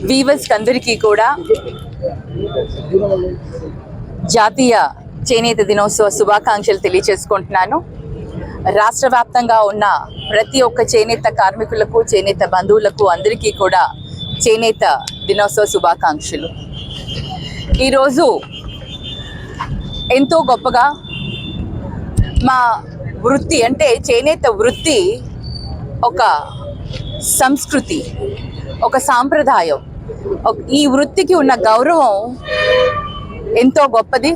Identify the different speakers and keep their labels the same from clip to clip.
Speaker 1: Weavers అందరికీ కూడా జాతీయ చేనేత దినోత్సవ శుభాకాంక్షలు తెలియజేసుకుంటున్నాను. రాష్ట్ర వ్యాప్తంగా ఉన్న ప్రతి ఒక్క చేనేత కార్మికులకు, చేనేత బంధువులకు అందరికీ కూడా చేనేత దినోత్సవ శుభాకాంక్షలు. ఈరోజు ఎంతో గొప్పగా మా వృత్తి అంటే చేనేత వృత్తి ఒక సంస్కృతి, ఒక సాంప్రదాయం. ఈ వృత్తికి ఉన్న గౌరవం ఎంతో గొప్పది.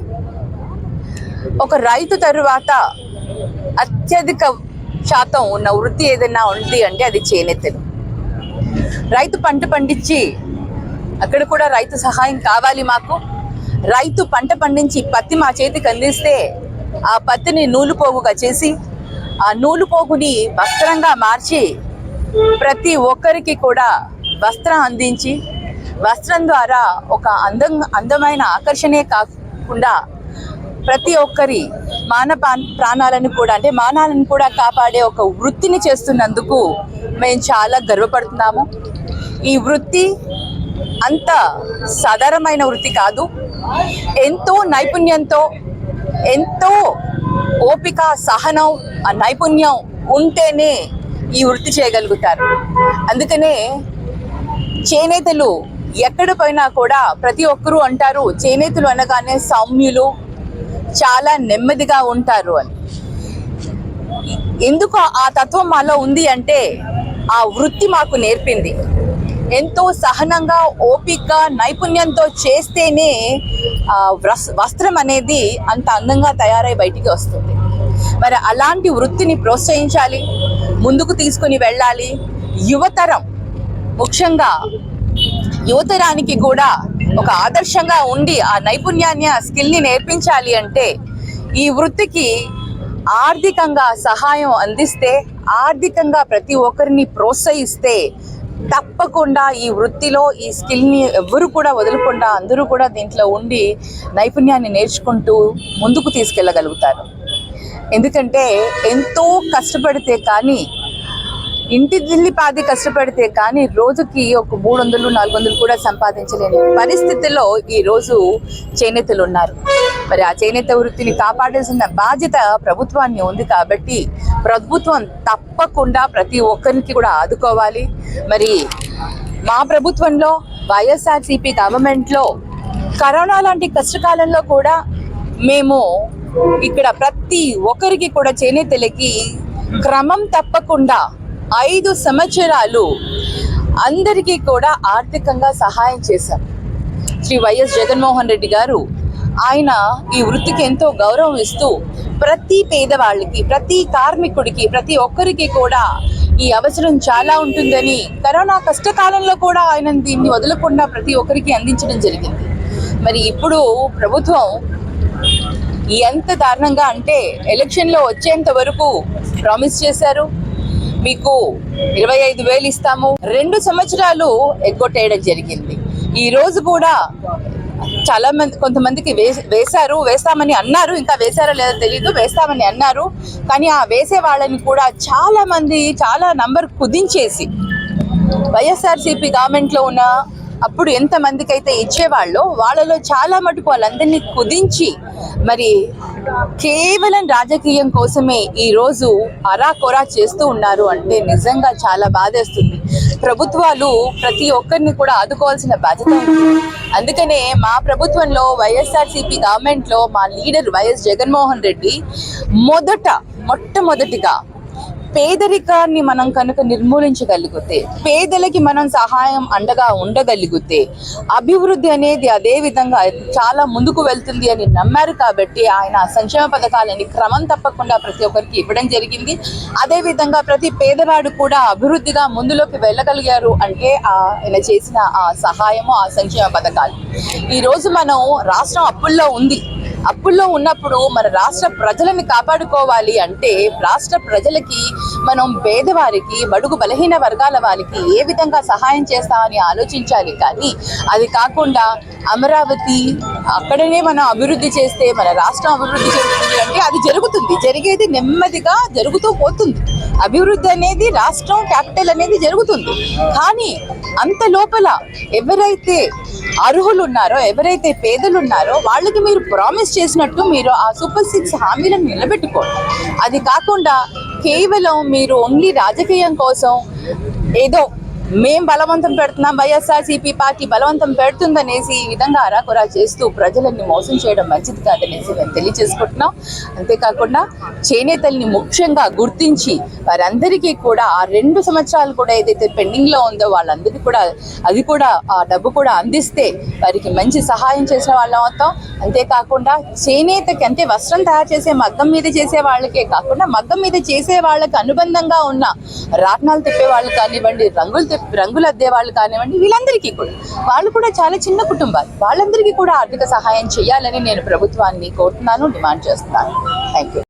Speaker 1: ఒక రైతు తరువాత అత్యధిక శాతం ఉన్న వృత్తి ఏదైనా ఉంది అంటే అది చేనేతలు. రైతు పంట పండించి, అక్కడ కూడా రైతు సహాయం కావాలి మాకు. రైతు పంట పండించి పత్తి మా చేతికి అందిస్తే ఆ పత్తిని నూలు పోగుగా చేసి, ఆ నూలు పోగుని వస్త్రంగా మార్చి ప్రతి ఒక్కరికి కూడా వస్త్రం అందించి, వస్త్రం ద్వారా ఒక అందమైన ఆకర్షణే కాకుండా ప్రతి ఒక్కరి ప్రాణాలను కూడా అంటే మానాలను కూడా కాపాడే ఒక వృత్తిని చేస్తున్నందుకు మేము చాలా గర్వపడుతున్నాము. ఈ వృత్తి అంత సాధారణమైన వృత్తి కాదు. ఎంతో నైపుణ్యంతో, ఎంతో ఓపిక, సహనం, ఆ నైపుణ్యం ఉంటేనే ఈ వృత్తి చేయగలుగుతారు. అందుకనే చేనేతలు ఎక్కడ పోయినా కూడా ప్రతి ఒక్కరూ అంటారు చేనేతలు అనగానే సౌమ్యులు, చాలా నెమ్మదిగా ఉంటారు అని. ఎందుకు ఆ తత్వం మాలో ఉంది అంటే ఆ వృత్తి మాకు నేర్పింది. ఎంతో సహనంగా, ఓపిక, నైపుణ్యంతో చేస్తేనే వస్త్రం అనేది అంత అందంగా తయారై బయటికి వస్తుంది. మరి అలాంటి వృత్తిని ప్రోత్సహించాలి, ముందుకు తీసుకుని వెళ్ళాలి. యువతరం, ముఖ్యంగా యువతరానికి కూడా ఒక ఆదర్శంగా ఉండి ఆ నైపుణ్యాన్ని, ఆ స్కిల్ని నేర్పించాలి అంటే ఈ వృత్తికి ఆర్థికంగా సహాయం అందిస్తే, ఆర్థికంగా ప్రతి ఒక్కరిని ప్రోత్సహిస్తే తప్పకుండా ఈ వృత్తిలో ఈ స్కిల్ని ఎవ్వరు కూడా వదలకుండా అందరూ కూడా దీంట్లో ఉండి నైపుణ్యాన్ని నేర్చుకుంటూ ముందుకు తీసుకెళ్ళగలుగుతారు. ఎందుకంటే ఎంతో కష్టపడితే కానీ, ఇంటి దిల్లిపాది కష్టపడితే కానీ రోజుకి ఒక 300-400 కూడా సంపాదించలేని పరిస్థితుల్లో ఈరోజు చేనేతలు ఉన్నారు. మరి ఆ చేనేత వృత్తిని కాపాడాల్సిన బాధ్యత ప్రభుత్వాన్ని ఉంది. కాబట్టి ప్రభుత్వం తప్పకుండా ప్రతి ఒక్కరికి కూడా ఆదుకోవాలి. మరి మా ప్రభుత్వంలో, వైఎస్ఆర్సీపీ గవర్నమెంట్లో కరోనా లాంటి కష్టకాలంలో కూడా మేము ఇక్కడ ప్రతి ఒక్కరికి కూడా చేనేతలకి క్రమం తప్పకుండా 5 సంవత్సరాలు అందరికీ కూడా ఆర్థికంగా సహాయం చేశాం. శ్రీ వైఎస్ జగన్మోహన్ రెడ్డి గారు ఆయన ఈ వృత్తికి ఎంతో గౌరవం ఇస్తూ ప్రతి పేదవాళ్ళకి, ప్రతి కార్మికుడికి, ప్రతి ఒక్కరికి కూడా ఈ అవసరం చాలా ఉంటుందని కరోనా కష్టకాలంలో కూడా ఆయన దీన్ని వదలకుండా ప్రతి ఒక్కరికి అందించడం జరిగింది. మరి ఇప్పుడు ప్రభుత్వం ఎంత దారుణంగా అంటే ఎలక్షన్లో వచ్చేంత వరకు ప్రామిస్ చేశారు, మీకు 25,000 ఇస్తాము, 2 సంవత్సరాలు ఎగ్గొట్టేయడం జరిగింది. ఈ రోజు కూడా చాలా మంది, కొంతమందికి వేస్తామని అన్నారు, ఇంకా వేశారో లేదో తెలియదు, వేస్తామని అన్నారు. కానీ ఆ వేసే వాళ్ళని కూడా చాలా మంది చాలా నంబర్ కుదించేసి, వైఎస్ఆర్సీపీ గవర్నమెంట్లో ఉన్న అప్పుడు ఎంతమందికి అయితే ఇచ్చేవాళ్ళో వాళ్ళలో చాలా మటుకు వాళ్ళందరినీ కుదించి మరి కేవలం రాజకీయం కోసమే ఈరోజు అరాకొరా చేస్తూ ఉన్నారు అంటే నిజంగా చాలా బాధేస్తుంది. ప్రభుత్వాలు ప్రతి ఒక్కరిని కూడా ఆదుకోవాల్సిన బాధ్యత ఉంది. అందుకనే మా ప్రభుత్వంలో, వైఎస్ఆర్సీపీ గవర్నమెంట్లో మా లీడర్ వైఎస్ జగన్మోహన్ రెడ్డి మొట్టమొదటిగా పేదరికాన్ని మనం కనుక నిర్మూలించగలిగితే, పేదలకి మనం సహాయం అండగా ఉండగలిగితే అభివృద్ధి అనేది అదే విధంగా చాలా ముందుకు వెళ్తుంది అని నమ్మారు. కాబట్టి ఆయన సంక్షేమ పథకాలని క్రమం తప్పకుండా ప్రతి ఒక్కరికి ఇవ్వడం జరిగింది. అదేవిధంగా ప్రతి పేదవాడు కూడా అభివృద్ధిగా ముందులోకి వెళ్ళగలిగారు అంటే ఆయన చేసిన ఆ సహాయము, ఆ సంక్షేమ పథకాలు. ఈరోజు మనం రాష్ట్రం అప్పుల్లో ఉంది. అప్పుల్లో ఉన్నప్పుడు మన రాష్ట్ర ప్రజలను కాపాడుకోవాలి అంటే రాష్ట్ర ప్రజలకి మనం పేదవారికి బడుగు బలహీన వర్గాల వారికి ఏ విధంగా సహాయం చేస్తామని ఆలోచించాలి. కానీ అది కాకుండా అమరావతి అక్కడనే మనం అభివృద్ధి చేస్తే మన రాష్ట్రం అభివృద్ధి చెందుతుంది అంటే అది జరుగుతుంది, జరిగేది నెమ్మదిగా జరుగుతూ పోతుంది. అభివృద్ధి అనేది రాష్ట్రం క్యాపిటల్ అనేది జరుగుతుంది. కానీ అంత లోపల ఎవరైతే అర్హులు ఉన్నారో, ఎవరైతే పేదలు ఉన్నారో వాళ్ళకి మీరు ప్రామిస్ చేసినట్టు మీరు ఆ సూపర్ 6 హామీలను నిలబెట్టుకోండి. అది కాకుండా కేవలం మీరు ఓన్లీ రాజకీయం కోసం ఏదో మేం బలవంతం పెడుతున్నాం, వైఎస్ఆర్సీపీ పార్టీ బలవంతం పెడుతుందనేసి ఈ విధంగా అరాకొరా చేస్తూ ప్రజలని మోసం చేయడం మంచిది కాదనేసి మేము తెలియజేసుకుంటున్నాం. అంతేకాకుండా చేనేతల్ని ముఖ్యంగా గుర్తించి వారందరికీ కూడా ఆ 2 సంవత్సరాలు కూడా ఏదైతే పెండింగ్లో ఉందో వాళ్ళందరికీ కూడా అది కూడా ఆ డబ్బు కూడా అందిస్తే వారికి మంచి సహాయం చేసిన వాళ్ళం అవుతాం. అంతేకాకుండా చేనేతకి అంటే వస్త్రం తయారు చేసే మగ్గం మీద చేసే వాళ్ళకే కాకుండా మగ్గం మీద చేసే వాళ్ళకి అనుబంధంగా ఉన్న రాట్నాలు తిప్పే వాళ్ళు కానివ్వండి, రంగులు అద్దే వాళ్ళు కానివ్వండి, వీళ్ళందరికీ కూడా వాళ్ళు కూడా చాలా చిన్న కుటుంబాలు, వాళ్ళందరికీ కూడా ఆర్థిక సహాయం చేయాలని నేను ప్రభుత్వాన్ని కోరుతున్నాను, డిమాండ్ చేస్తున్నాను. Thank you.